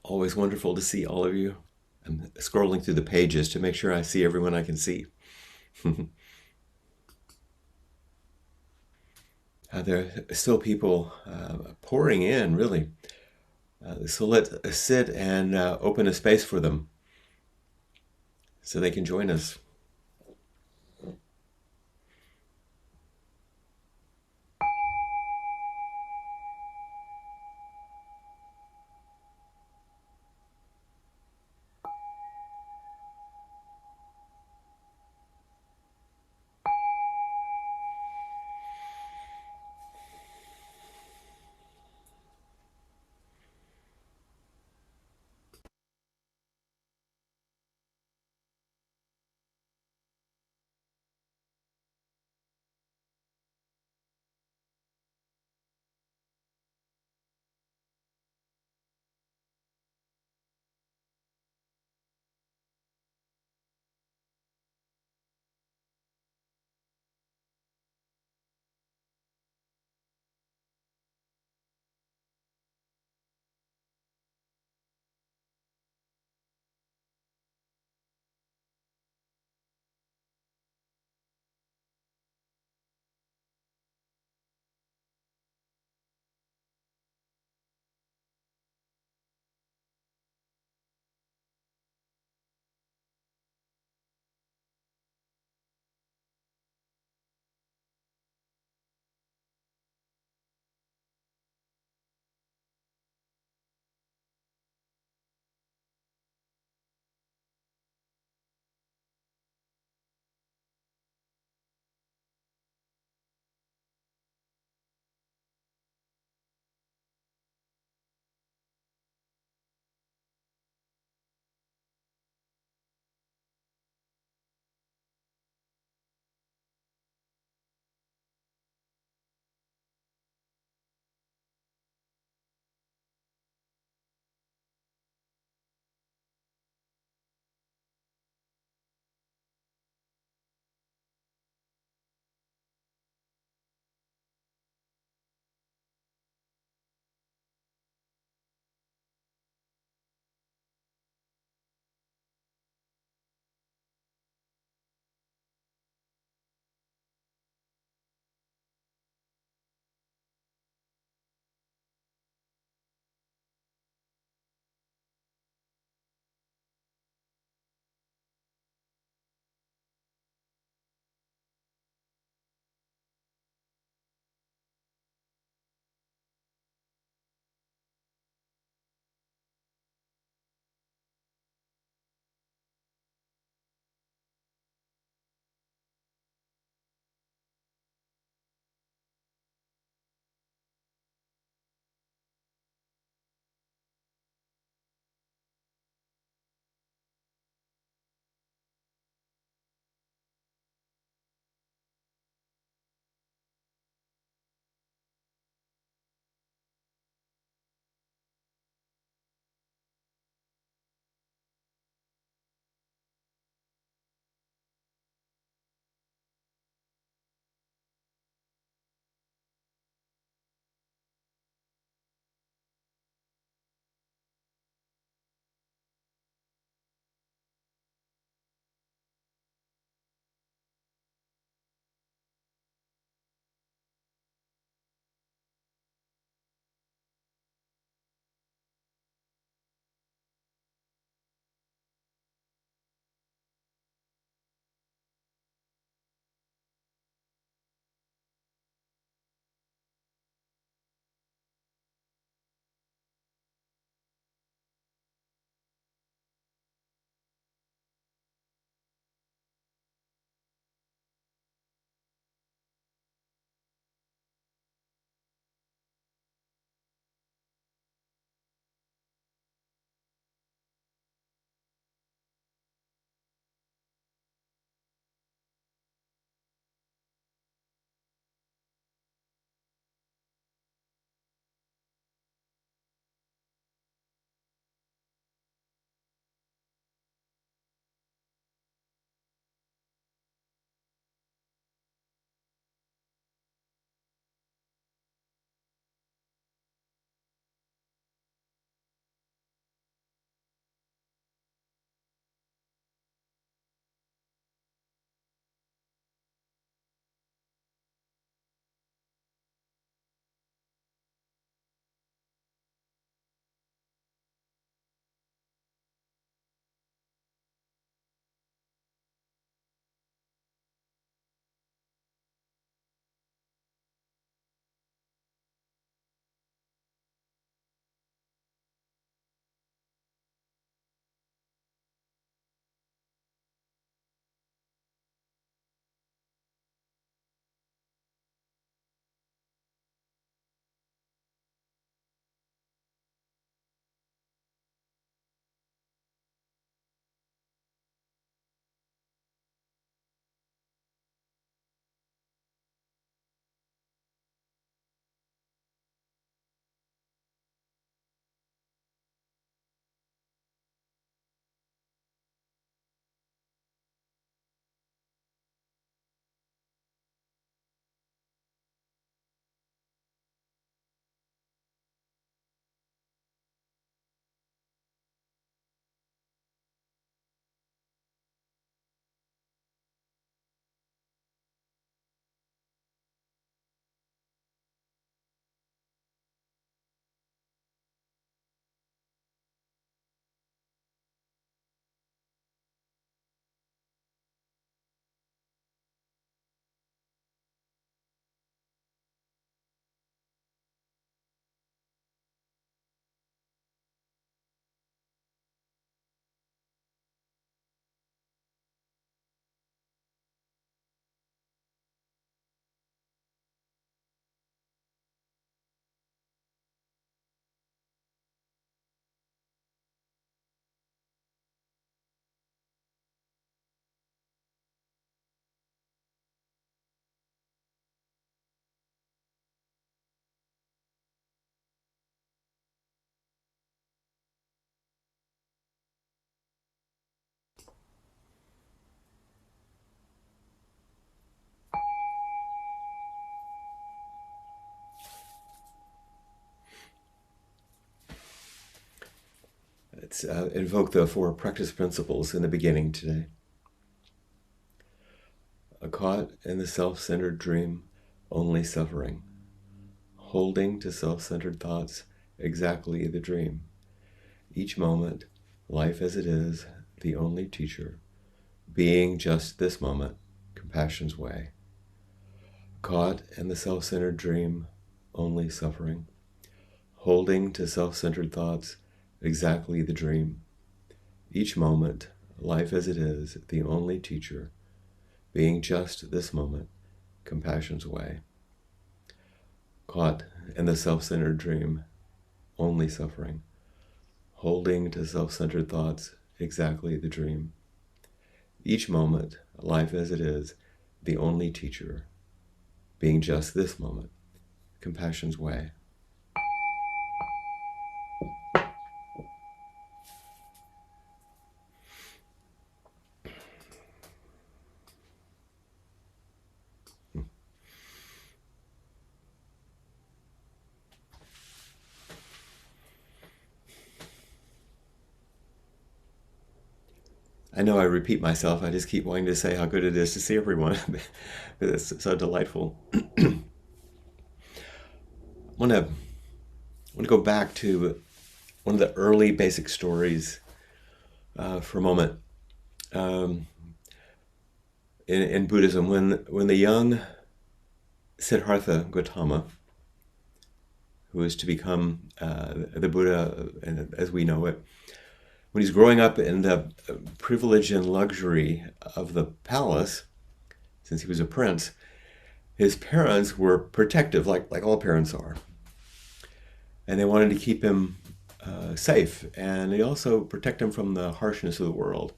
Always wonderful to see all of you. I'm scrolling through the pages to make sure I see everyone I can see. There are still people pouring in, really. So let's sit and open a space for them so they can join us. Let's invoke the four practice principles in the beginning today. Caught in the self-centered dream, only suffering. Holding to self-centered thoughts, exactly the dream. Each moment, life as it is, the only teacher. Being just this moment, compassion's way. Caught in the self-centered dream, only suffering. Holding to self-centered thoughts, exactly the dream. Each moment, life as it is, the only teacher. Being just this moment, compassion's way. Caught in the self-centered dream, only suffering. Holding to self-centered thoughts, exactly the dream. Each moment, life as it is, the only teacher. Being just this moment, compassion's way. I know I repeat myself. I just keep wanting to say how good it is to see everyone. It's so delightful. I want to go back to one of the early basic stories for a moment. In Buddhism, when the young Siddhartha Gautama, who is to become the Buddha as we know it, when he's growing up in the privilege and luxury of the palace, since he was a prince, his parents were protective, like all parents are. And they wanted to keep him safe, and they also protect him from the harshness of the world.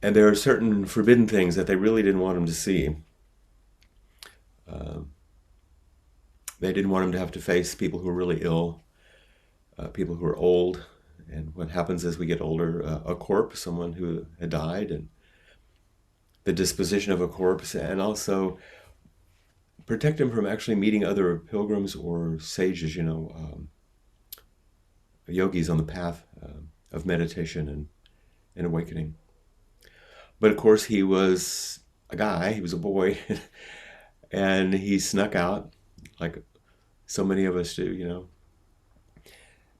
And there are certain forbidden things that they really didn't want him to see. They didn't want him to have to face people who are really ill, people who are old, and what happens as we get older, a corpse, someone who had died, and the disposition of a corpse, and also protect him from actually meeting other pilgrims or sages, yogis on the path of meditation and awakening. But of course, he was a guy, he was a boy, and he snuck out, like so many of us do,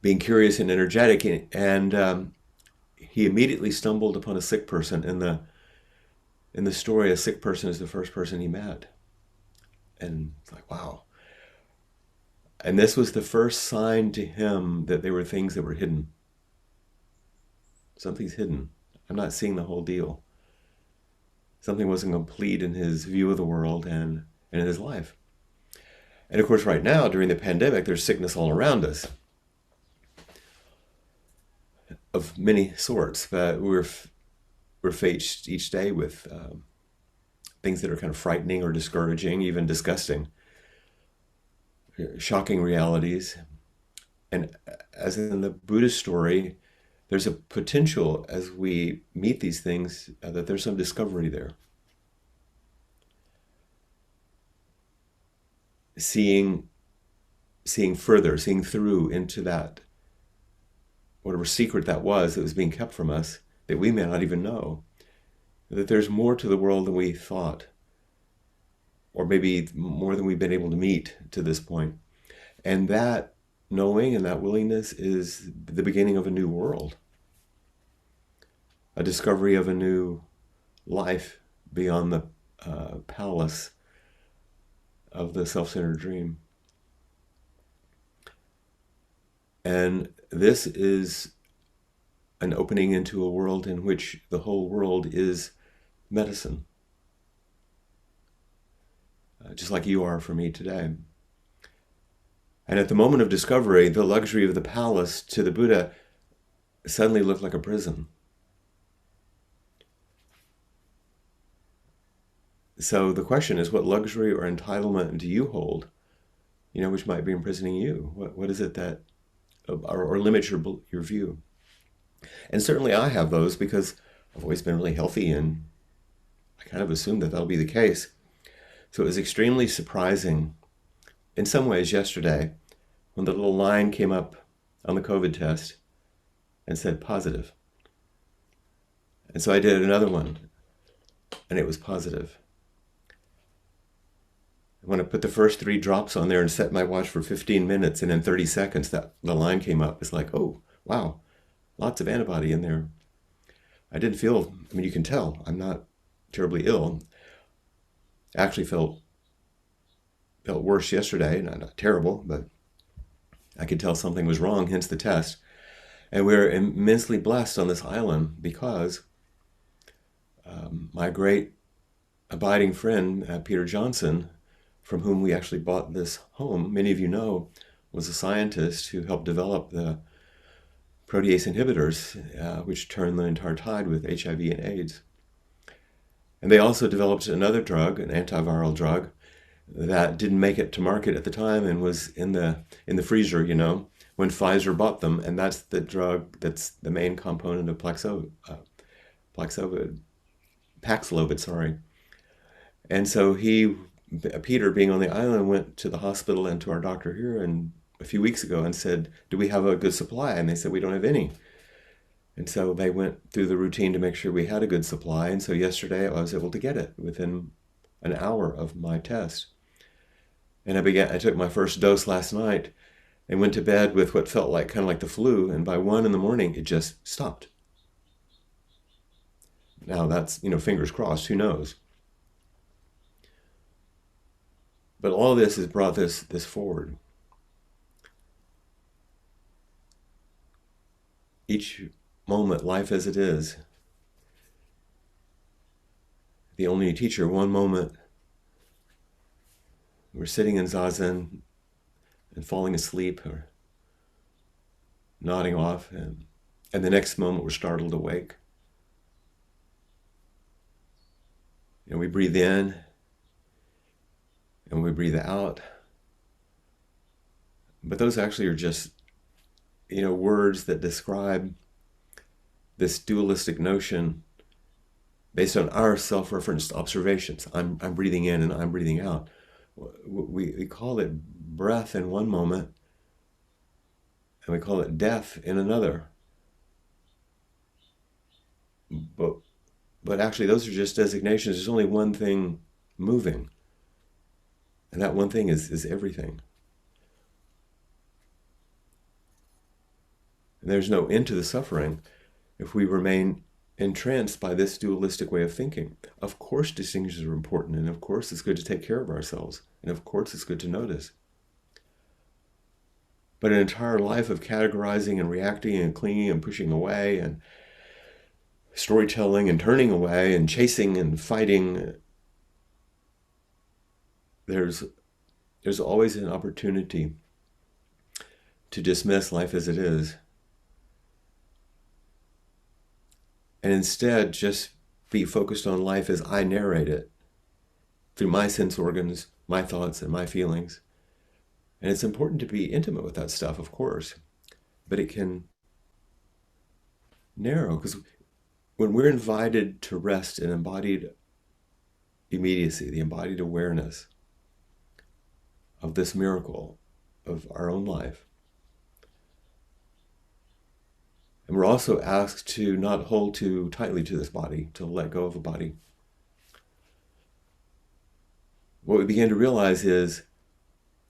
being curious and energetic, and he immediately stumbled upon a sick person. In the story, a sick person is the first person he met. And it's like, wow. And this was the first sign to him that there were things that were hidden. Something's hidden. I'm not seeing the whole deal. Something wasn't complete in his view of the world and in his life. And of course, right now, during the pandemic, there's sickness all around us of many sorts, but we're faced each day with things that are kind of frightening or discouraging, even disgusting, shocking realities. And as in the Buddhist story, there's a potential as we meet these things that there's some discovery there. Seeing further, seeing through into that, whatever secret that was being kept from us, that we may not even know, that there's more to the world than we thought, or maybe more than we've been able to meet to this point. And that knowing and that willingness is the beginning of a new world, a discovery of a new life beyond the palace of the self-centered dream. And this is an opening into a world in which the whole world is medicine, just like you are for me today. And at the moment of discovery, the luxury of the palace to the Buddha suddenly looked like a prison. So the question is, what luxury or entitlement do you hold, which might be imprisoning you? What is it that, or limits your view? And certainly I have those because I've always been really healthy, and I kind of assumed that that'll be the case. So it was extremely surprising in some ways yesterday when the little line came up on the COVID test and said positive. And so I did another one, and it was positive. When I put the first 3 drops on there and set my watch for 15 minutes, and in 30 seconds the line came up. It's like, oh, wow, lots of antibody in there. I didn't feel, I mean, you can tell, I'm not terribly ill. I actually felt worse yesterday, not terrible, but I could tell something was wrong, hence the test. And we're immensely blessed on this island because my great abiding friend, Peter Johnson, from whom we actually bought this home, many of you know, was a scientist who helped develop the protease inhibitors, which turned the entire tide with HIV and AIDS. And they also developed another drug, an antiviral drug, that didn't make it to market at the time and was in the freezer, you know, when Pfizer bought them. And that's the drug that's the main component of Paxlovid, sorry. And so Peter, being on the island, went to the hospital and to our doctor here a few weeks ago and said, do we have a good supply? And they said, we don't have any. And so they went through the routine to make sure we had a good supply. And so yesterday I was able to get it within an hour of my test. And I took my first dose last night and went to bed with what felt like kind of like the flu. And by 1 a.m, it just stopped. Now that's, fingers crossed, who knows? But all this has brought this forward. Each moment, life as it is. The only teacher, one moment, we're sitting in Zazen and falling asleep or nodding off, and the next moment we're startled awake. And we breathe in and we breathe out. But those actually are just, words that describe this dualistic notion based on our self-referenced observations. I'm breathing in and I'm breathing out. We call it breath in one moment, and we call it death in another. But actually, those are just designations. There's only one thing moving, and that one thing is everything. And there's no end to the suffering if we remain entranced by this dualistic way of thinking. Of course distinctions are important, and of course it's good to take care of ourselves, and of course it's good to notice. But an entire life of categorizing and reacting and clinging and pushing away and storytelling and turning away and chasing and fighting, there's always an opportunity to dismiss life as it is, and instead just be focused on life as I narrate it through my sense organs, my thoughts, and my feelings. And it's important to be intimate with that stuff, of course, but it can narrow, because when we're invited to rest in embodied immediacy, the embodied awareness of this miracle of our own life, and we're also asked to not hold too tightly to this body, to let go of a body. What we begin to realize is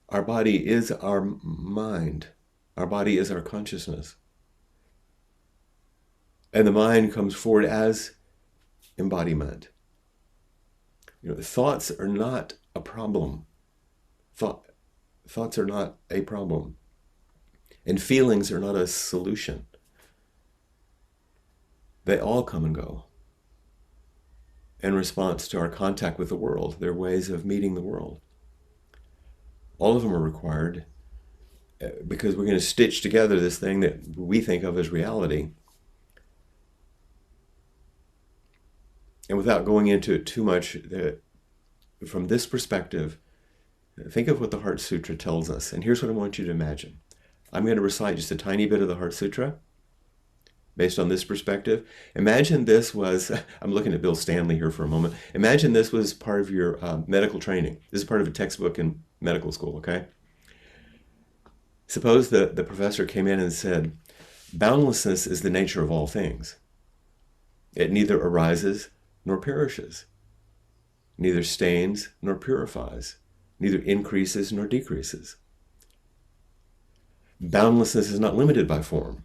our body is our mind. Our body is our consciousness. And the mind comes forward as embodiment. Thoughts are not a problem. Thoughts are not a problem. And feelings are not a solution. They all come and go in response to our contact with the world. They're ways of meeting the world. All of them are required because we're going to stitch together this thing that we think of as reality. And without going into it too much, from this perspective, think of what the Heart Sutra tells us. And here's what I want you to imagine. I'm going to recite just a tiny bit of the Heart Sutra based on this perspective. Imagine this was, I'm looking at Bill Stanley here for a moment. Imagine this was part of your medical training. This is part of a textbook in medical school, okay? Suppose the professor came in and said, Boundlessness is the nature of all things. It neither arises nor perishes, neither stains nor purifies, neither increases nor decreases. Boundlessness is not limited by form,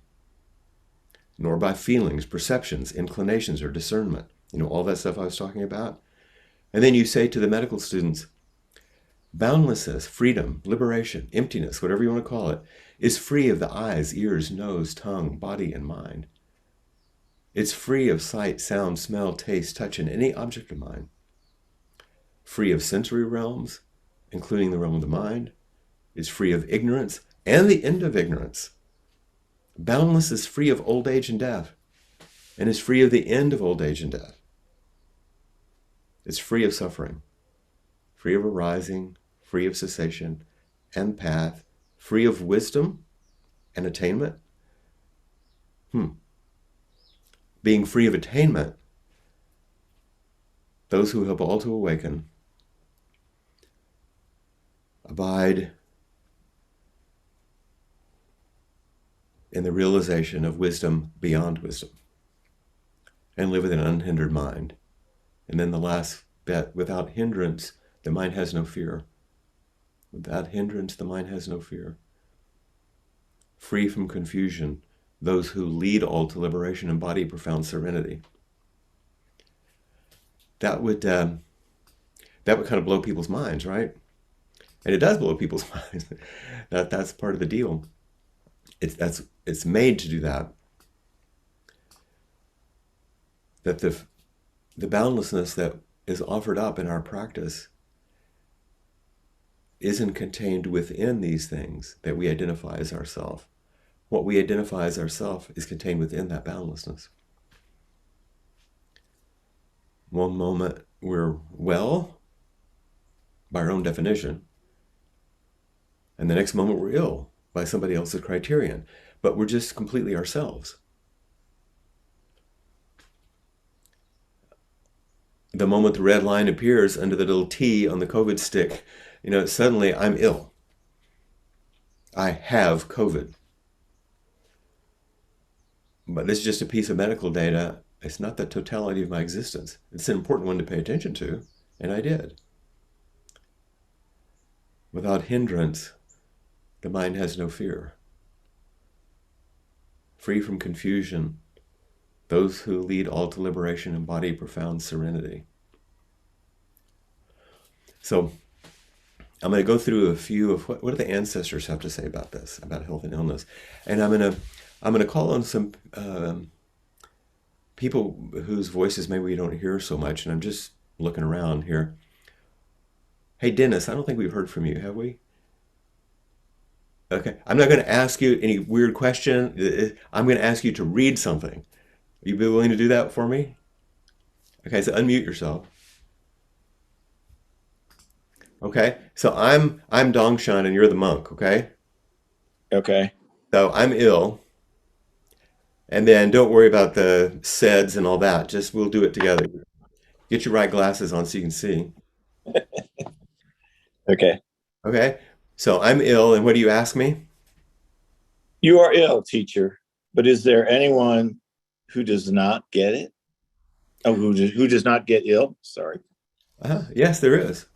nor by feelings, perceptions, inclinations, or discernment. All that stuff I was talking about. And then you say to the medical students, boundlessness, freedom, liberation, emptiness, whatever you want to call it, is free of the eyes, ears, nose, tongue, body, and mind. It's free of sight, sound, smell, taste, touch, and any object of mind. Free of sensory realms, including the realm of the mind. It's free of ignorance and the end of ignorance. Boundless is free of old age and death, and is free of the end of old age and death. It's free of suffering, free of arising, free of cessation and path, free of wisdom and attainment. Being free of attainment, those who help all to awaken abide in the realization of wisdom beyond wisdom and live with an unhindered mind. And then the last bit, without hindrance, the mind has no fear. Without hindrance, the mind has no fear. Free from confusion, those who lead all to liberation embody profound serenity. That would kind of blow people's minds, right? And it does blow people's minds. That's part of the deal. It's made to do that. That the boundlessness that is offered up in our practice isn't contained within these things that we identify as ourself. What we identify as ourself is contained within that boundlessness. One moment we're well, by our own definition, and the next moment we're ill by somebody else's criterion, but we're just completely ourselves. The moment the red line appears under the little T on the COVID stick, suddenly I'm ill. I have COVID. But this is just a piece of medical data. It's not the totality of my existence. It's an important one to pay attention to, and I did. Without hindrance, the mind has no fear. Free from confusion, those who lead all to liberation embody profound serenity. So I'm going to go through a few of what do the ancestors have to say about this, about health and illness. And I'm going to call on some people whose voices maybe we don't hear so much. And I'm just looking around here. Hey, Dennis, I don't think we've heard from you, have we? Okay. I'm not going to ask you any weird question. I'm going to ask you to read something. You be willing to do that for me? Okay, so unmute yourself. Okay, so I'm Dongshan and you're the monk, okay? Okay. So I'm ill. And then don't worry about the SEDS and all that. Just we'll do it together. Get your right glasses on so you can see. Okay. Okay, so I'm ill, and what do you ask me? You are ill, teacher, but is there anyone who does not get it? Oh, who does not get ill? Sorry. Yes, there is.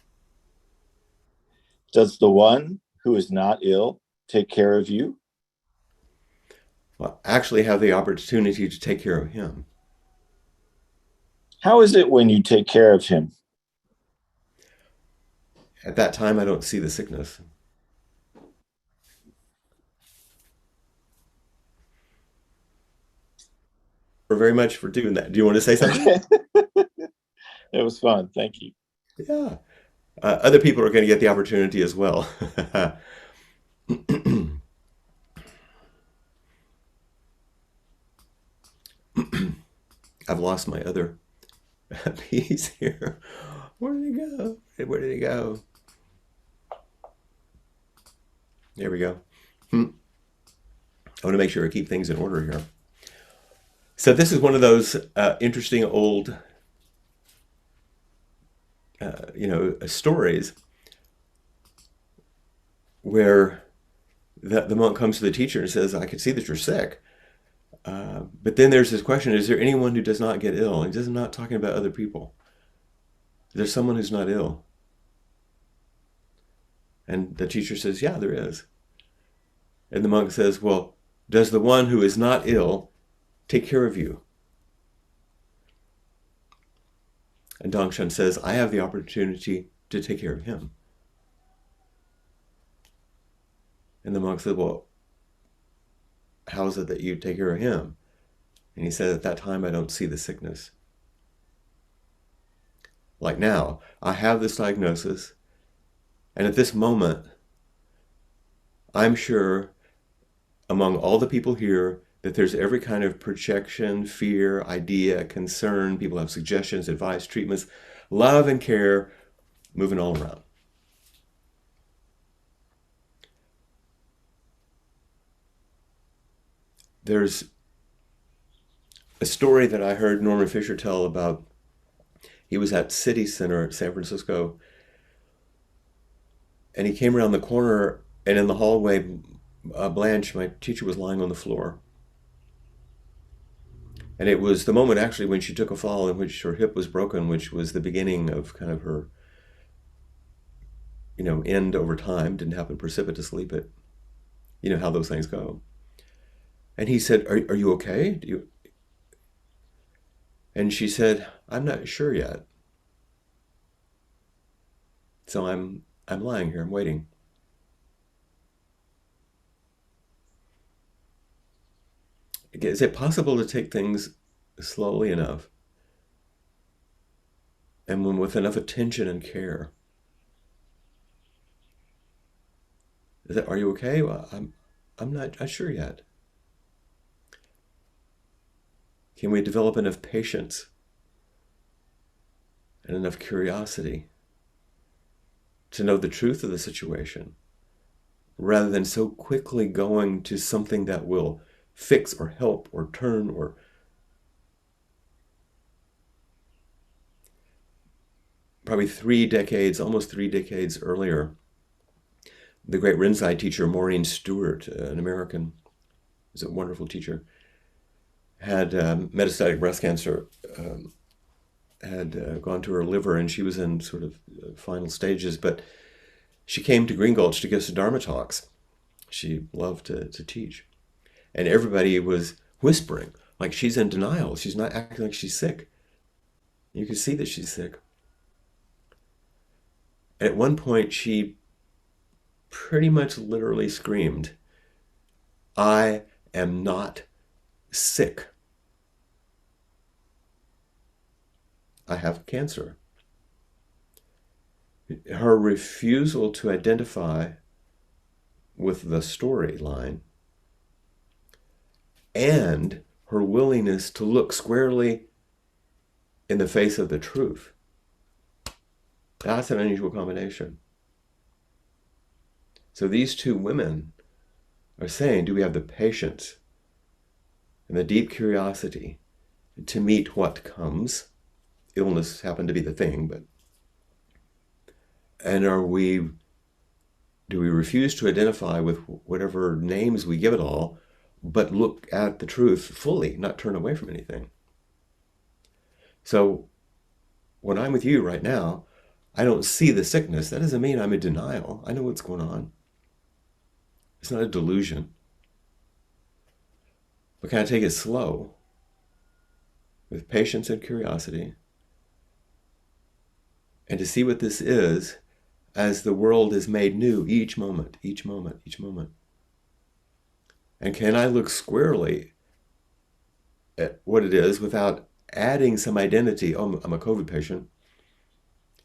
Does the one who is not ill take care of you? Well, actually have the opportunity to take care of him. How is it when you take care of him? At that time, I don't see the sickness. Very much for doing that. Do you want to say something? It was fun. Thank you. Yeah. Other people are going to get the opportunity as well. I've lost my other piece here. Where did it go? Where did it go? There we go. I want to make sure I keep things in order here. So this is one of those interesting old, stories where the monk comes to the teacher and says, "I can see that you're sick." But then there's this question: is there anyone who does not get ill? And he's not talking about other people. There's someone who's not ill, and the teacher says, "Yeah, there is." And the monk says, "Well, does the one who is not ill take care of you?" And Dongshan says, "I have the opportunity to take care of him." And the monk said, "Well, how is it that you take care of him?" And he said, "At that time, I don't see the sickness. Like now, I have this diagnosis, and at this moment, I'm sure among all the people here that there's every kind of projection, fear, idea, concern. People have suggestions, advice, treatments, love, and care moving all around." There's a story that I heard Norman Fisher tell about. He was at City Center at San Francisco, and he came around the corner, and in the hallway, Blanche, my teacher, was lying on the floor. And it was the moment actually when she took a fall in which her hip was broken, which was the beginning of kind of her, end over time. Didn't happen precipitously, but you know how those things go. And he said, are you okay? And she said, "I'm not sure yet. So I'm lying here, I'm waiting." Is it possible to take things slowly enough and when with enough attention and care? Are you okay? Well, I'm not sure yet. Can we develop enough patience and enough curiosity to know the truth of the situation rather than so quickly going to something that will fix or help or turn or probably almost 3 decades earlier, the great Rinzai teacher Maureen Stewart, an American, is a wonderful teacher, had metastatic breast cancer, had gone to her liver, and she was in sort of final stages. But she came to Green Gulch to give some Dharma talks. She loved to teach. And everybody was whispering, like she's in denial. She's not acting like she's sick. You can see that she's sick. And at one point, she pretty much literally screamed, "I am not sick. I have cancer." Her refusal to identify with the storyline and her willingness to look squarely in the face of the truth. That's an unusual combination. So these two women are saying, do we have the patience and the deep curiosity to meet what comes? Illness happened to be the thing, but and do we refuse to identify with whatever names we give it all, but look at the truth fully, not turn away from anything? So when I'm with you right now, I don't see the sickness. That doesn't mean I'm in denial. I know what's going on. It's not a delusion. But can I take it slow, with patience and curiosity, and to see what this is as the world is made new each moment, each moment, each moment? And can I look squarely at what it is without adding some identity? Oh, I'm a COVID patient,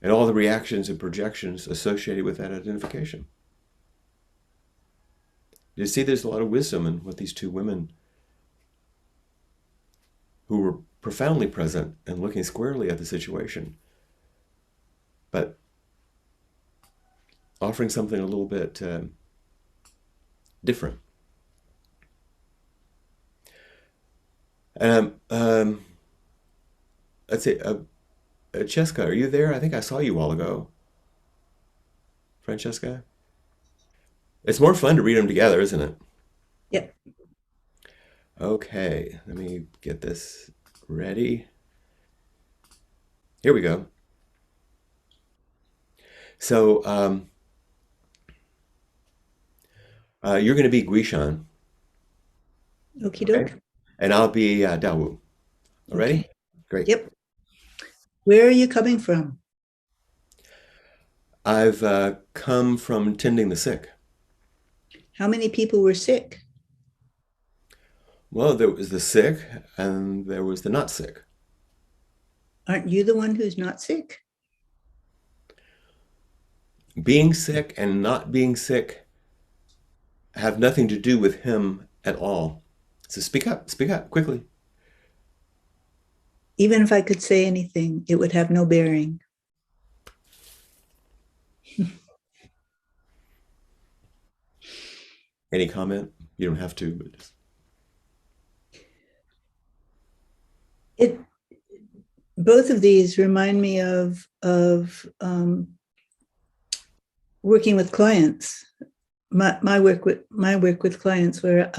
and all the reactions and projections associated with that identification. You see, there's a lot of wisdom in what these two women, who were profoundly present and looking squarely at the situation, but offering something a little bit different. Let's say, Cheska, are you there? I think I saw you a while ago. Francesca? It's more fun to read them together, isn't it? Yep. Okay, let me get this ready. Here we go. So you're going to be Guishan, Okie okay? doke. And I'll be Dawu. Ready? Okay. Great. Yep. Where are you coming from? I've come from tending the sick. How many people were sick? Well, there was the sick and there was the not sick. Aren't you the one who's not sick? Being sick and not being sick have nothing to do with him at all. So speak up quickly. Even if I could say anything, it would have no bearing. Any comment? You don't have to, but just... It both of these remind me of working with clients. My work with clients, where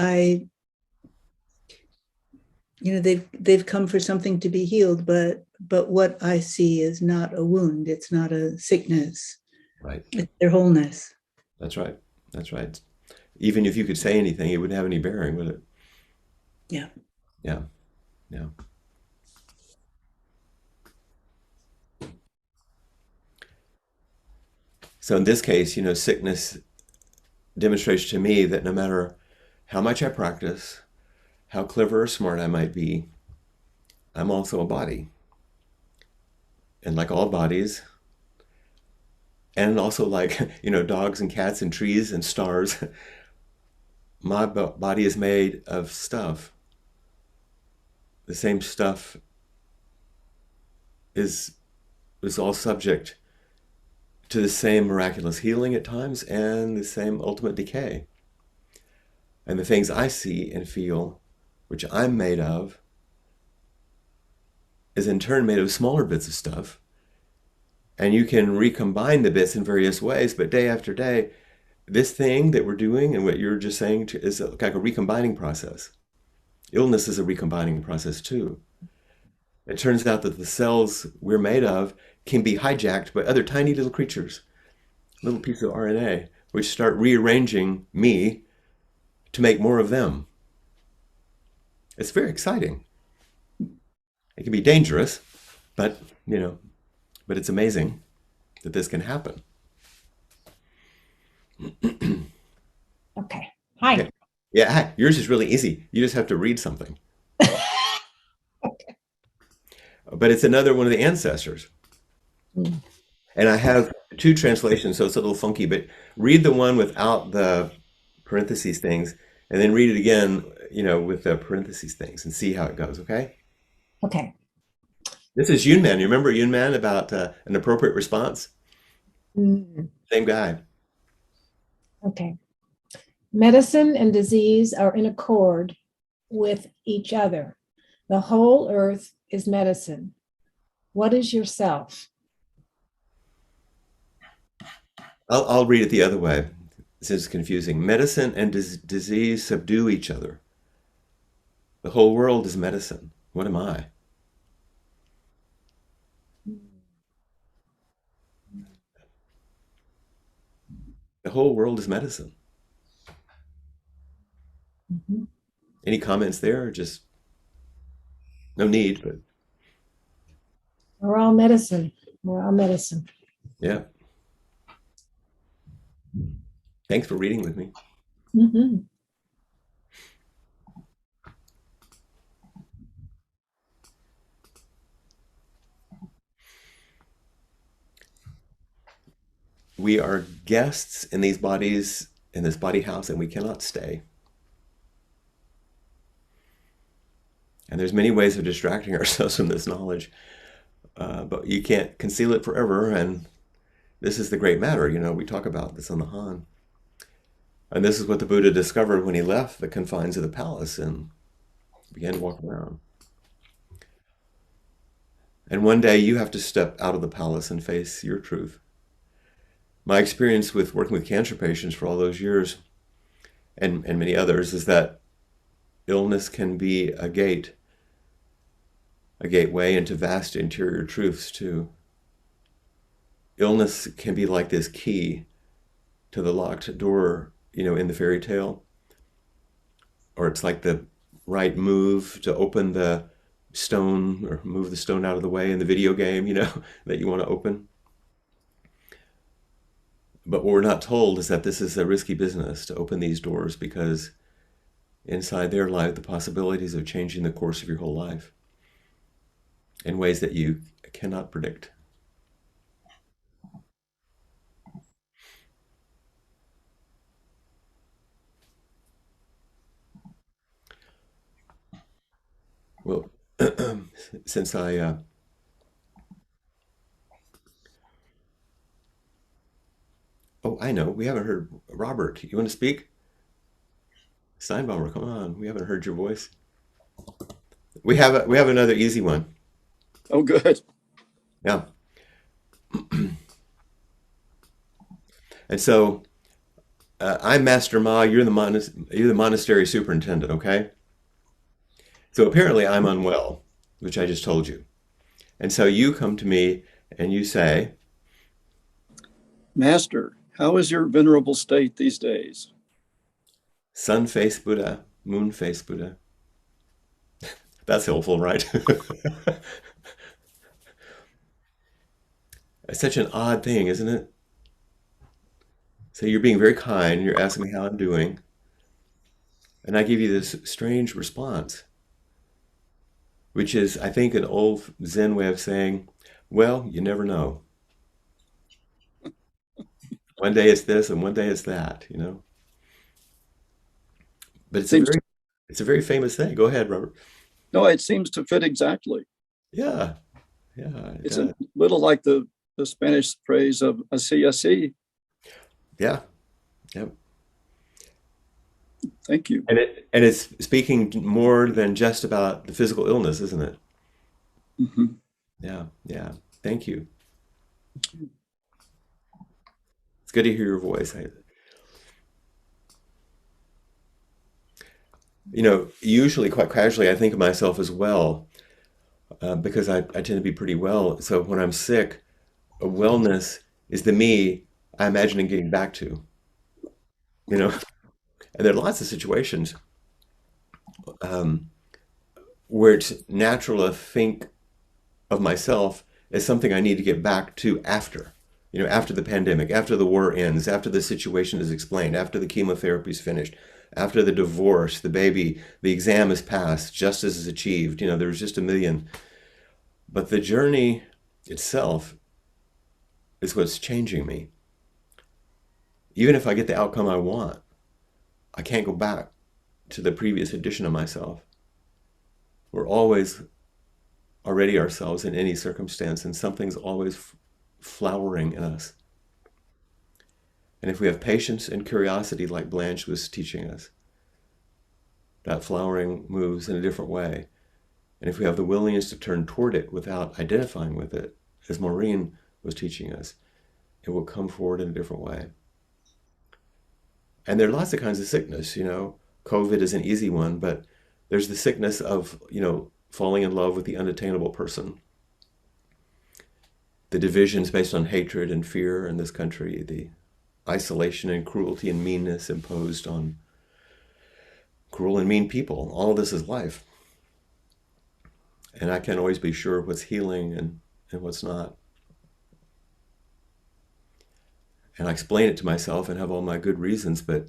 they've come for something to be healed, but what I see is not a wound. It's not a sickness. Right. It's their wholeness. That's right. That's right. Even if you could say anything, it wouldn't have any bearing, would it? Yeah. Yeah. Yeah. So in this case, sickness demonstrates to me that no matter how much I practice, how clever or smart I might be, I'm also a body. And like all bodies, and also like, dogs and cats and trees and stars, my body is made of stuff. The same stuff is all subject to the same miraculous healing at times and the same ultimate decay. And the things I see and feel, which I'm made of, is in turn made of smaller bits of stuff. And you can recombine the bits in various ways, but day after day, this thing that we're doing and what you're just saying is like a recombining process. Illness is a recombining process too. It turns out that the cells we're made of can be hijacked by other tiny little creatures, little pieces of RNA, which start rearranging me to make more of them. It's very exciting. It can be dangerous, but but it's amazing that this can happen. Okay. Hi. Okay. Yeah, hi. Yours is really easy. You just have to read something. But it's another one of the ancestors. Mm. And I have two translations, so it's a little funky, but read the one without the parentheses things, and then read it again, with the parentheses things and see how it goes, okay? Okay. This is Yunman. You remember Yunman about an appropriate response? Mm. Same guy. Okay. Medicine and disease are in accord with each other. The whole earth is medicine. What is yourself? I'll read it the other way, since it's confusing. Medicine and disease subdue each other. The whole world is medicine. What am I? The whole world is medicine. Mhm. Any comments there? Or just no need, but We're all medicine. We're all medicine. yeah. Thanks for reading with me. Mhm. We are guests in these bodies, in this body house, and we cannot stay. And there's many ways of distracting ourselves from this knowledge, but you can't conceal it forever. And this is the great matter. We talk about this on the Han. And this is what the Buddha discovered when he left the confines of the palace and began to walk around. And one day you have to step out of the palace and face your truth. My experience with working with cancer patients for all those years and many others is that illness can be a gateway into vast interior truths too. Illness can be like this key to the locked door, in the fairy tale, or it's like the right move to open the stone or move the stone out of the way in the video game, that you want to open. But what we're not told is that this is a risky business to open these doors, because inside there lie the possibilities of changing the course of your whole life in ways that you cannot predict. Well, since I know, we haven't heard Robert. You want to speak? Steinbaumer, come on. We haven't heard your voice. We have another easy one. Oh, good. Yeah. And so I'm Master Ma. You're the monastery superintendent. Okay. So apparently I'm unwell, which I just told you. And so you come to me and you say, Master, how is your venerable state these days? sun face Buddha, moon face Buddha. That's helpful, right? It's such an odd thing, isn't it? So you're being very kind. You're asking me how I'm doing. And I give you this strange response, which is, I think, an old Zen way of saying, well, you never know. One day it's this and one day it's that. But Seems it's a very famous thing. Go ahead, Robert. no, it seems to fit exactly. Yeah, yeah, it It's does. a little like the Spanish phrase of así. Yeah, yeah. Thank you. And it's speaking more than just about the physical illness, isn't it? Mhm. Yeah, yeah. Thank you. It's good to hear your voice. Usually quite casually, I think of myself as well, because I tend to be pretty well. So when I'm sick, a wellness is the me I imagine getting back to, you know. And there are lots of situations um, where it's natural to think of myself as something I need to get back to after the pandemic, after the war ends, after the situation is explained, after the chemotherapy is finished, after the divorce, the baby, the exam is passed, justice is achieved. There's just a million. But the journey itself is what's changing me. Even if I get the outcome I want, I can't go back to the previous edition of myself. We're always already ourselves in any circumstance, and something's always flowering in us. And if we have patience and curiosity, like Blanche was teaching us, that flowering moves in a different way. And if we have the willingness to turn toward it without identifying with it, as Maureen was teaching us, it will come forward in a different way. And there are lots of kinds of sickness. COVID is an easy one, but there's the sickness of, falling in love with the unattainable person. The divisions based on hatred and fear in this country, the isolation and cruelty and meanness imposed on cruel and mean people. All of this is life. And I can't always be sure what's healing and what's not. And I explain it to myself and have all my good reasons, but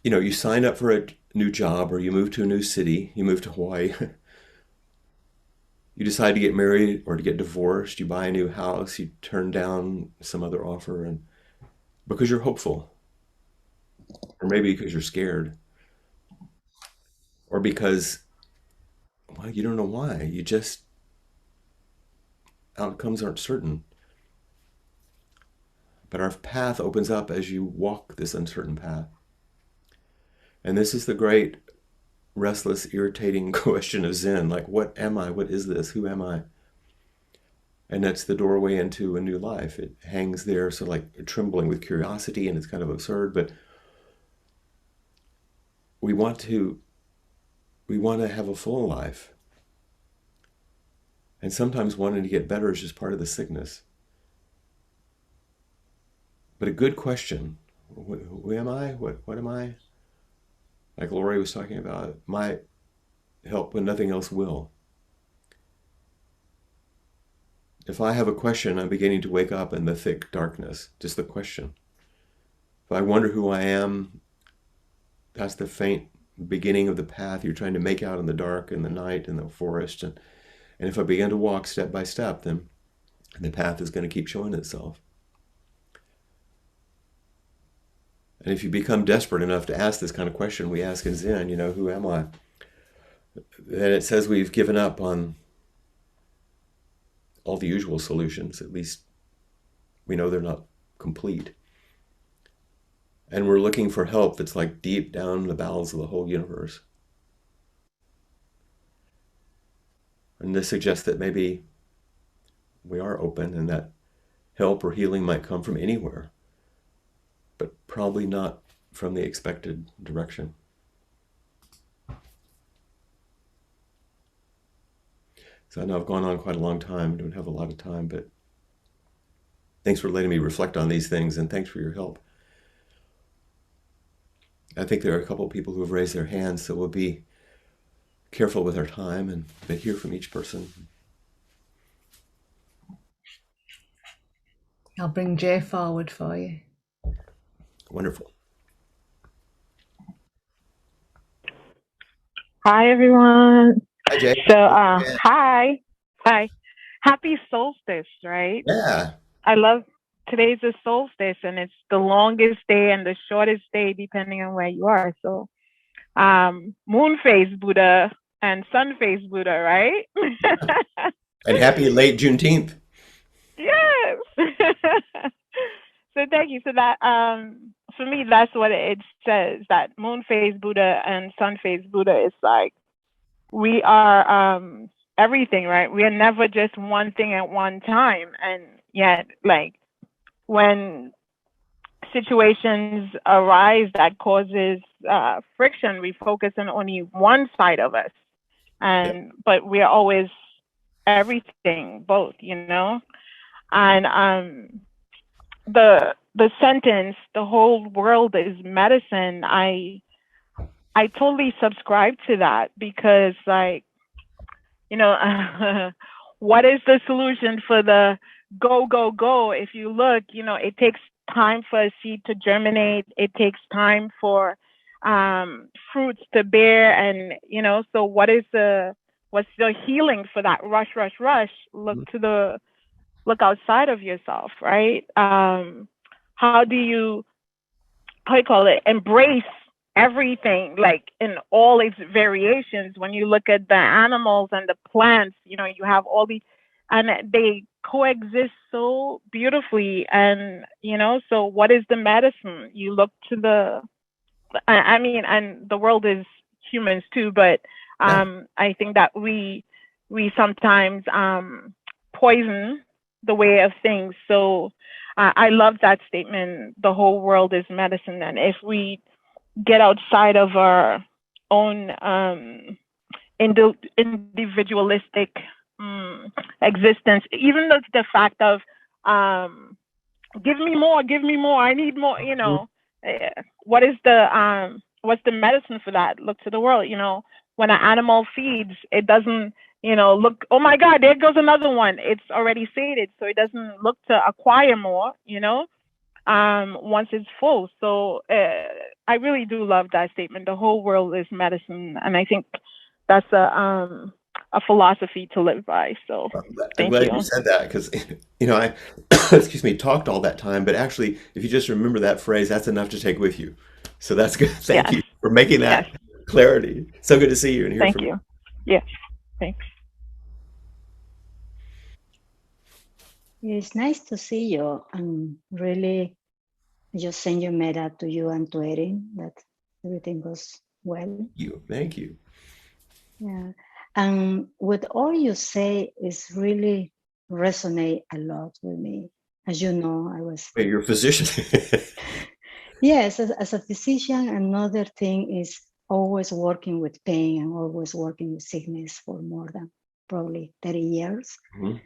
you sign up for a new job, or you move to a new city, you move to Hawaii, you decide to get married or to get divorced, you buy a new house, you turn down some other offer, and because you're hopeful, or maybe because you're scared, or because, well, you don't know why. Outcomes aren't certain. But our path opens up as you walk this uncertain path. And this is the great, restless, irritating question of Zen. Like, what am I? What is this? Who am I? And that's the doorway into a new life. It hangs there, trembling with curiosity, and it's kind of absurd. But we want to have a full life. And sometimes wanting to get better is just part of the sickness. But a good question, who am I? What am I? Like Lori was talking about, might help when nothing else will. If I have a question, I'm beginning to wake up in the thick darkness, just the question. If I wonder who I am, that's the faint beginning of the path you're trying to make out in the dark, in the night, in the forest. And if I begin to walk step by step, then the path is going to keep showing itself. And if you become desperate enough to ask this kind of question we ask in Zen, who am I? Then it says we've given up on all the usual solutions. At least we know they're not complete. And we're looking for help that's like deep down in the bowels of the whole universe. And this suggests that maybe we are open and that help or healing might come from anywhere, but probably not from the expected direction. So I know I've gone on quite a long time. I don't have a lot of time, but thanks for letting me reflect on these things, and thanks for your help. I think there are a couple of people who have raised their hands, so we'll be careful with our time and hear from each person. I'll bring Jay forward for you. Wonderful. Hi, everyone. Hi, Jay. So, hi. Happy solstice, right? Yeah. I love today's the solstice, and it's the longest day and the shortest day, depending on where you are. So, moon phase Buddha and sun phase Buddha, right? And happy late Juneteenth. Yes. So thank you. So that for me, that's what it says. That moon phase Buddha and sun phase Buddha is like we are everything, right? We are never just one thing at one time, and yet, like when situations arise that causes friction, we focus on only one side of us, and but we are always everything, both, and the sentence, the whole world is medicine. I totally subscribe to that because, like, what is the solution for the go, go, go? If you look, it takes time for a seed to germinate. It takes time for fruits to bear. And, so what's the healing for that rush, rush, rush? Look outside of yourself, right? How do you embrace everything, like in all its variations? When you look at the animals and the plants, you have all these, and they coexist so beautifully. And, so what is the medicine? You look to and the world is humans too, but I think that we sometimes poison the way of things. So I love that statement. The whole world is medicine. And if we get outside of our own individualistic existence, even the fact of give me more, I need more, what's the medicine for that? Look to the world. When an animal feeds, it doesn't look, oh my God, there goes another one. It's already sated, so it doesn't look to acquire more, once it's full. So I really do love that statement. The whole world is medicine, and I think that's a philosophy to live by. So I'm glad you said that, because I excuse me, talked all that time, but actually, if you just remember that phrase, that's enough to take with you. So that's good. Thank you for making that clarity. So good to see you and hear from you. Yes, thanks. It's nice to see you. I'm really just send your meta to you and to Erin that everything goes well. Thank you. Yeah. And what all you say is really resonate a lot with me. As you know, I was... Wait, you're a physician? Yes, as a physician, another thing is always working with pain and always working with sickness for more than probably 30 years, Mhm.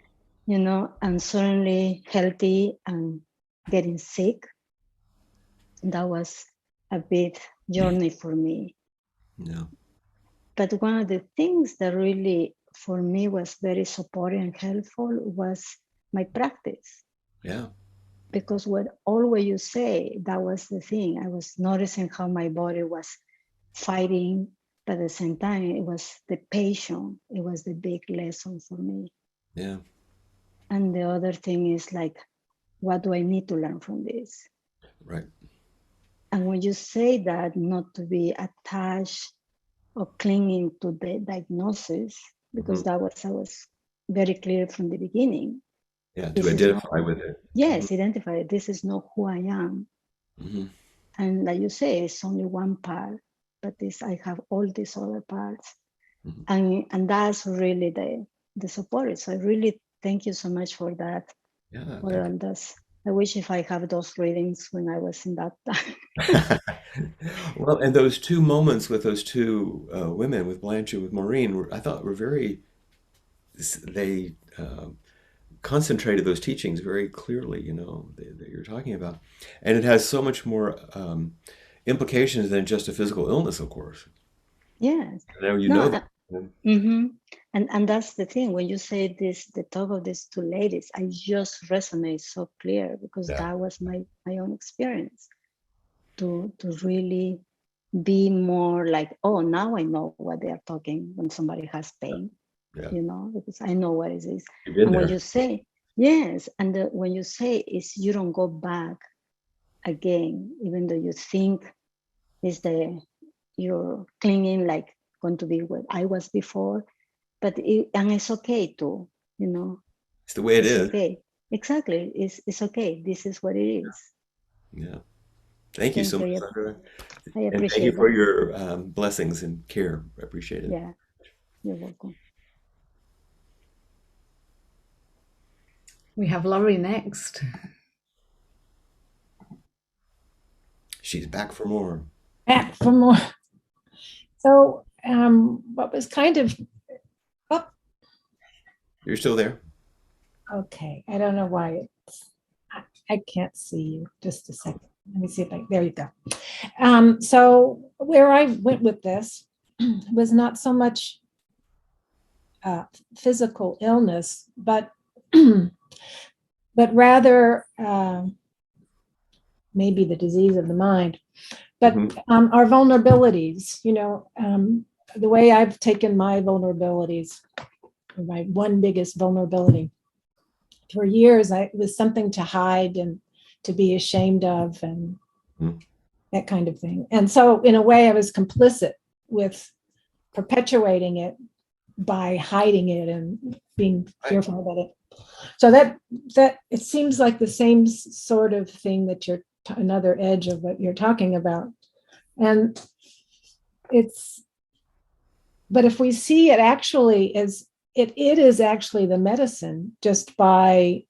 you know, and suddenly healthy and getting sick. That was a big journey for me. Yeah. But one of the things that really for me was very supportive and helpful was my practice. Yeah. Because what always you say, that was the thing. I was noticing how my body was fighting, but at the same time, it was the patience. It was the big lesson for me. Yeah. And the other thing is like, what do I need to learn from this? Right. And when you say that, not to be attached or clinging to the diagnosis, because Mhm. I was very clear from the beginning. Yeah. To This is not, identify with it. yes, identify, this is not who I am. Hmm. And like you say, it's only one part, but this I have all these other parts. Mhm. And that's really the support. So I really thank you so much for that. Yeah. For all those. I wish if I have those readings when I was in that time. Well, and those two moments with those two women, with Blanche and with Maureen, I thought were very, they concentrated those teachings very clearly, that you're talking about. And it has so much more implications than just a physical illness, of course. Yes. Now you No, know that. mm-hmm. And that's the thing. When you say this, the talk of these two ladies, I just resonate so clear because Yeah. that was my own experience to really be more like, oh, now I know what they are talking when somebody has pain, Yeah. you know, because I know what it is. You've been And when there. you say, yes, and when you say is you don't go back again, even though you think is you're clinging like going to be what I was before, but and it's okay too, you know, It's the way it it's is. okay. Exactly, it's okay. This is what it is. Yeah. Thank you so Thank much, you. Sandra. I And thank you appreciate for that. your blessings and care. I appreciate it. Yeah, you're welcome. We have Laurie next. She's back for more. Back for more. So, what was kind of, oh, You're still there? okay, I don't know why I can't see you. Just a second. Let me see if there you go. So where I went with this was not so much physical illness, but rather maybe the disease of the mind, but our vulnerabilities, the way I've taken my vulnerabilities, my one biggest vulnerability for years, it was something to hide and to be ashamed of and that kind of thing. And so in a way I was complicit with perpetuating it by hiding it and being fearful about it. So that it seems like the same sort of thing that you're another edge of what you're talking about. And but if we see it actually as it is actually the medicine, just by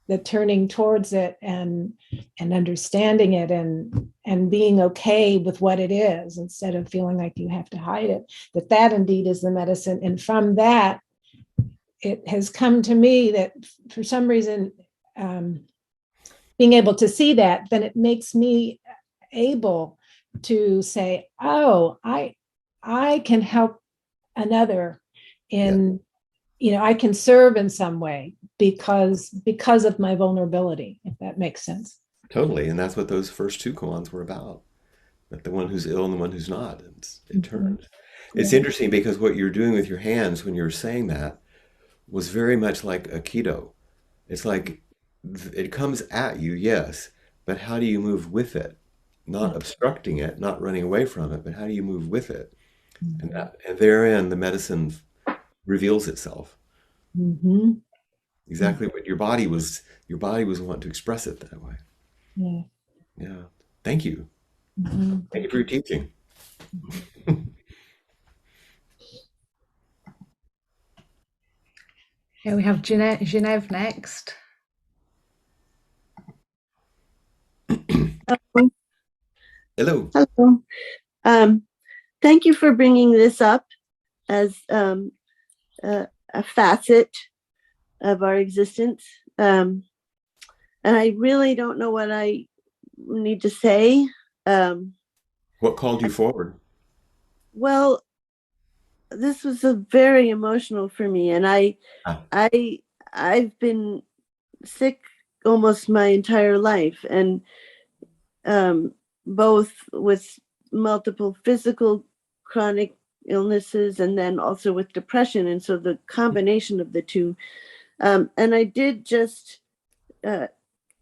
the turning towards it and understanding it and being okay with what it is instead of feeling like you have to hide it, that indeed is the medicine. And from that, it has come to me that for some reason, being able to see that, then it makes me able to say, oh, I can help another in, I can serve in some way because of my vulnerability, if that makes sense. Totally. And that's what those first two koans were about. That the one who's ill and the one who's not. It turns. It's interesting because what you're doing with your hands when you're saying that was very much like Aikido. It's like it comes at you, yes, but how do you move with it? Not obstructing it, not running away from it, but how do you move with it? And therein the medicine reveals itself. Mm-hmm. Exactly what your body was wanting to express it that way. Yeah. Yeah. Thank you. Mm-hmm. Thank you for your teaching. Yeah, we have Genevieve next. Hello. Hello. thank you for bringing this up as a facet of our existence. And I really don't know what I need to say. What called you forward? Well, this was a very emotional for me, and Ah, I've been sick almost my entire life, and both with multiple physical chronic illnesses and then also with depression. And so the combination of the two. And I did just,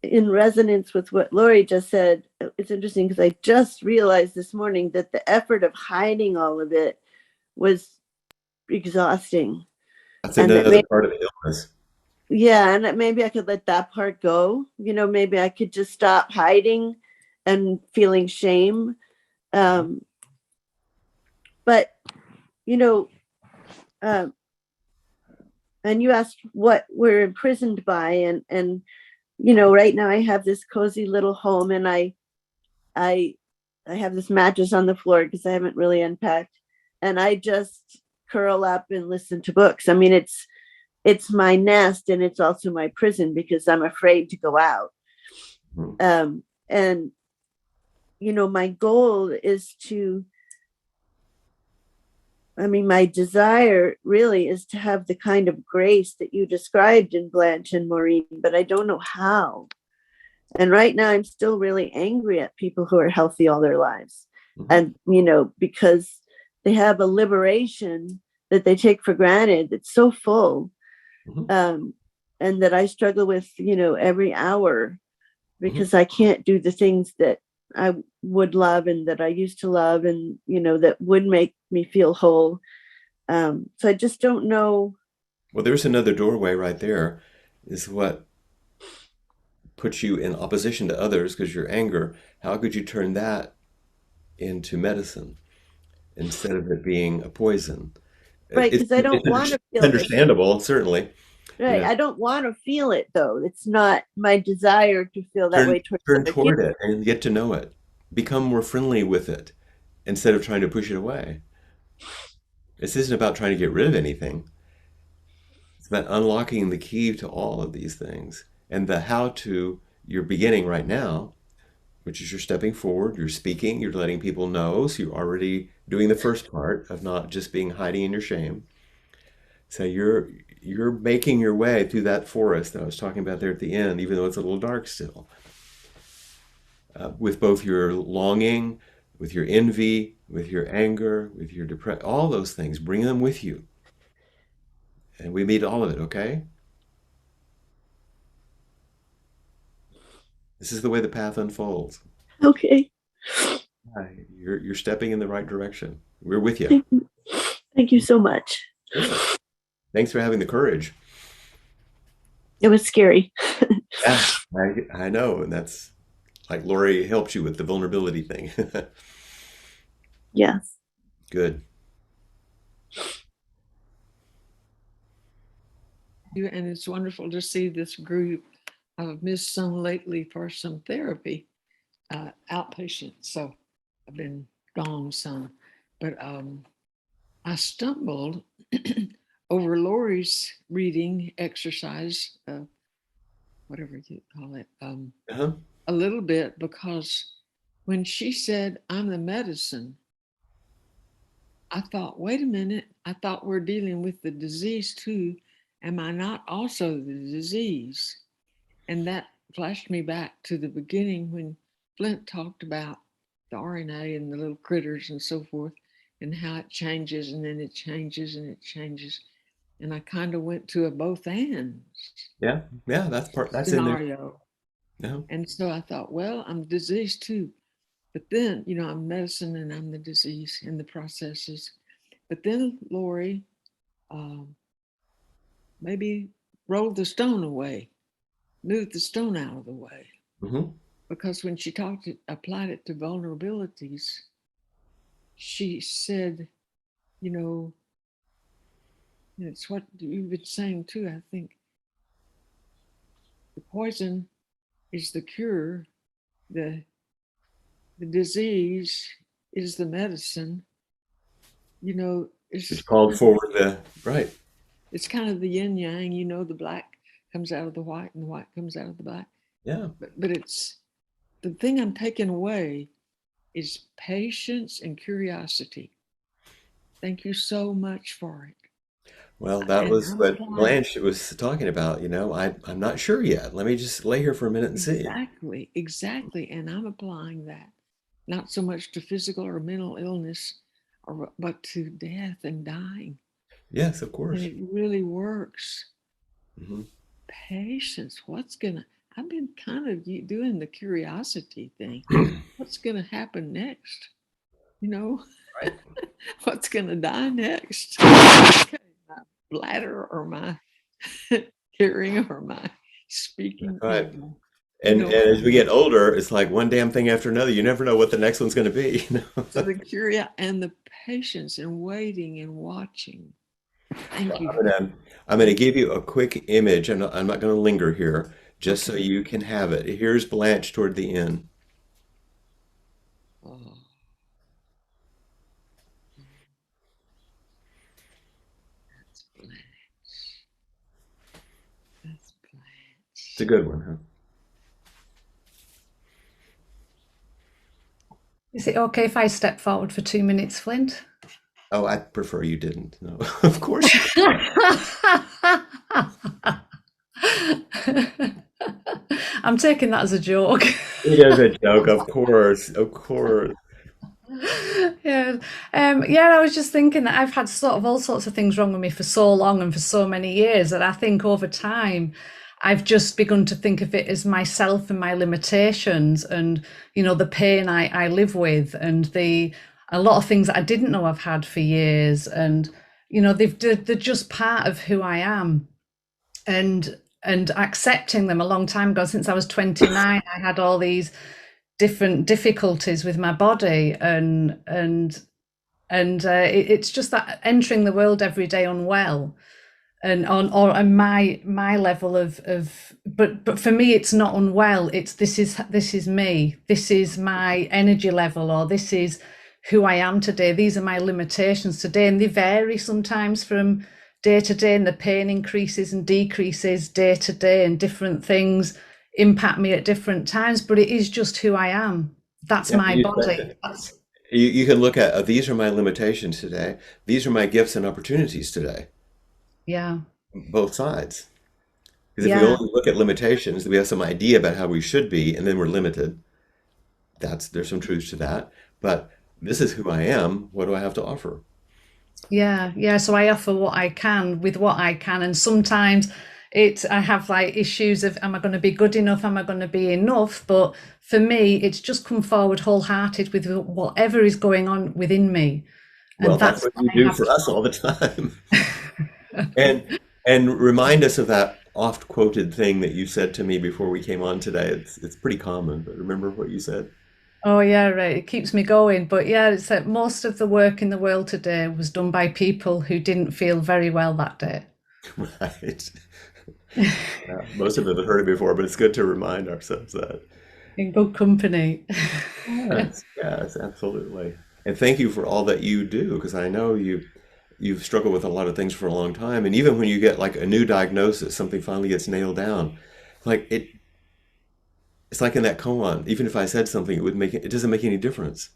in resonance with what Lori just said, it's interesting because I just realized this morning that the effort of hiding all of it was exhausting. that's And that another maybe, part of the illness. yeah, and that maybe I could let that part go. Maybe I could just stop hiding and feeling shame. But you know, um, and you asked what we're imprisoned by, and right now I have this cozy little home, and I have this mattress on the floor because I haven't really unpacked, and I just curl up and listen to books. I mean, it's my nest, and it's also my prison because I'm afraid to go out. And my goal is to, my desire really is to have the kind of grace that you described in Blanche and Maureen, but I don't know how. And right now I'm still really angry at people who are healthy all their lives. And, because they have a liberation that they take for granted that's so full. And that I struggle with, every hour because I can't do the things that I would love and that I used to love and, that would make me feel whole. So I just don't know. Well, there's another doorway right there, is what puts you in opposition to others because your anger. How could you turn that into medicine instead of it being a poison? Right, because I don't want to It's feel this. understandable, certainly. Right. I don't want to feel it though. It's not my desire to feel that way towards Turn other people. toward it and get to know it. Become more friendly with it instead of trying to push it away. This isn't about trying to get rid of anything. It's about unlocking the key to all of these things. And the how to you're beginning right now, which is you're stepping forward, you're speaking, you're letting people know. So you're already doing the first part of not just being hiding in your shame. So you're making your way through that forest that I was talking about there at the end, even though it's a little dark still. With both your longing, with your envy, with your anger, with your depression, all those things, bring them with you. And we meet all of it, okay? This is the way the path unfolds. Okay. You're stepping in the right direction. We're with you. Thank you. Thank you so much. Sure. Thanks for having the courage. It was scary. Yeah, I know. And that's like Lori helps you with the vulnerability thing. Yes. Good. And it's wonderful to see this group. I've missed some lately for some therapy, outpatient. So I've been gone some, but I stumbled over Lori's reading exercise, whatever you call it, Uh-huh. a little bit, because when she said, "I'm the medicine," I thought, wait a minute, I thought we're dealing with the disease too. Am I not also the disease? And that flashed me back to the beginning when Flint talked about the RNA and the little critters and so forth, and how it changes and then it changes and it changes. And I kind of went to a both and Yeah. Yeah, that's in there. scenario. No. And so I thought, well, I'm diseased too. But then, I'm medicine and I'm the disease in the processes. But then Lori maybe rolled the stone away, moved the stone out of the way. Mm-hmm. Because when she applied it to vulnerabilities, she said, it's what you've been saying too, I think. The poison is the cure, the disease is the medicine, you know, It's called forward the right. it's kind of the yin yang, you know, the black comes out of the white and the white comes out of the black. Yeah. But it's the thing I'm taking away is patience and curiosity. Thank you so much for it. Well, that And was I'm what applying Blanche was talking about. I'm not sure yet. Let me just lay here for a minute and see. exactly. And I'm applying that, not so much to physical or mental illness, but to death and dying. Yes, of And course. it really works. Hmm. Patience. I've been kind of doing the curiosity thing. What's gonna happen next? You know, Right. what's gonna die next? Okay, my bladder or my hearing or my speaking. Right. You And know, as we get older, it's like one damn thing after another. You never know what the next one's going to be. so the curiosity and the patience and waiting and watching. Thank you. I'm gonna give you a quick image, and I'm not going to linger here, just so you can have it. Here's Blanche toward the end. Oh. That's Blanche. That's Blanche. It's a good one, huh? Is it okay if I step forward for 2 minutes, Flint? Oh, I prefer you didn't. No, of course. I'm taking that as a joke. It is a joke, of course, of course. Yeah. Yeah, I was just thinking that I've had sort of all sorts of things wrong with me for so long and for so many years that I think over time I've just begun to think of it as myself and my limitations and, the pain I live with and a lot of things that I didn't know I've had for years. And, they're just part of who I am. And accepting them a long time ago, since I was 29, I had all these different difficulties with my body it's just that entering the world every day unwell and on my level of but for me it's not unwell, it's this is me, this is my energy level, or this is who I am today, these are my limitations today, and they vary sometimes from day to day, and the pain increases and decreases day to day, and different things impact me at different times, but it is just who I am. That's Yeah, my body. you can look at these are my limitations today. These are my gifts and opportunities today. Yeah. Both sides. Because if we Yeah. only look at limitations, we have some idea about how we should be, and then we're limited. There's some truth to that. But this is who I am. What do I have to offer? Yeah. So I offer what I can with what I can. And sometimes I have like issues of, am I going to be good enough? Am I going to be enough? But for me, it's just come forward wholehearted with whatever is going on within me. Well, And that's that's what what you I do have for to us all the time. And remind us of that oft quoted thing that you said to me before we came on today. It's pretty common, but remember what you said? Oh yeah, right. It keeps me going. But yeah, it's that most of the work in the world today was done by people who didn't feel very well that day. Right. Yeah, most of us have heard it before, but it's good to remind ourselves that. In good company. Yes, absolutely. And thank you for all that you do, because I know you've struggled with a lot of things for a long time. And even when you get like a new diagnosis, something finally gets nailed down, like it's like in that koan, even if I said something, it doesn't make any difference.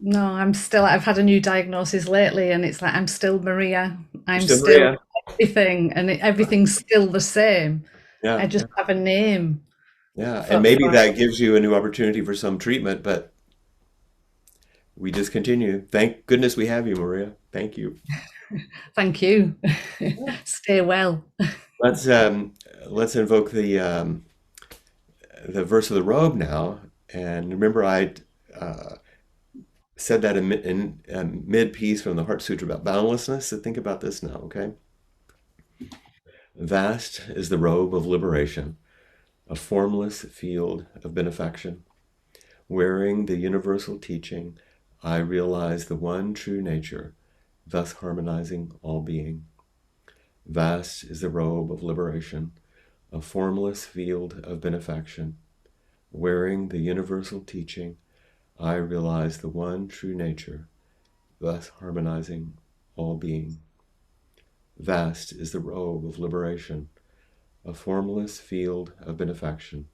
No, I've had a new diagnosis lately, and it's like, I'm still Maria. You're I'm still still Maria. everything, and everything's still the same. I Yeah, just have a name yeah. And for, maybe for that gives you a new opportunity for some treatment, but we just continue. Thank goodness we have you, Maria. Thank you. Thank you. Stay well. Let's invoke the verse of the robe now. And remember, I uh, said that in mid piece from the Heart Sutra about boundlessness. So think about this now, okay? Vast is the robe of liberation, a formless field of benefaction. Wearing the universal teaching, I realize the one true nature, thus harmonizing all being. Vast is the robe of liberation, a formless field of benefaction. Wearing the universal teaching, I realize the one true nature, thus harmonizing all being. Vast is the robe of liberation, a formless field of benefaction.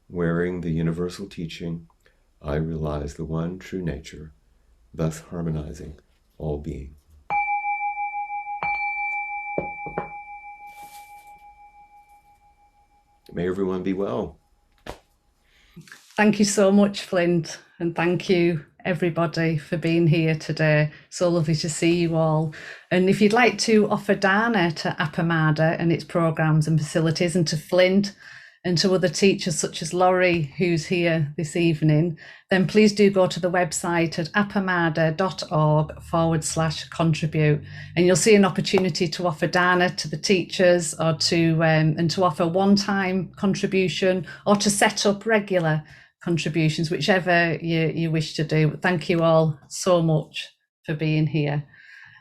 Wearing the universal teaching, I realize the one true nature, thus harmonizing all being. May everyone be well. Thank you so much, Flint, and thank you everybody for being here today. So lovely to see you all. And if you'd like to offer dana to Appamada and its programs and facilities, and to Flint and to other teachers such as Laurie, who's here this evening, then please do go to the website at appamada.org/contribute, and you'll see an opportunity to offer dana to the teachers, or to and to offer one-time contribution, or to set up regular contributions, whichever you wish to do. Thank you all so much for being here.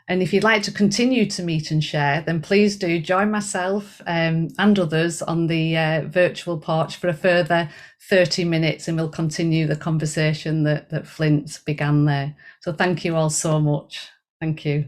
And if you'd like to continue to meet and share, then please do join myself and others on the virtual porch for a further 30 minutes, and we'll continue the conversation that Flint began there. So thank you all so much. Thank you.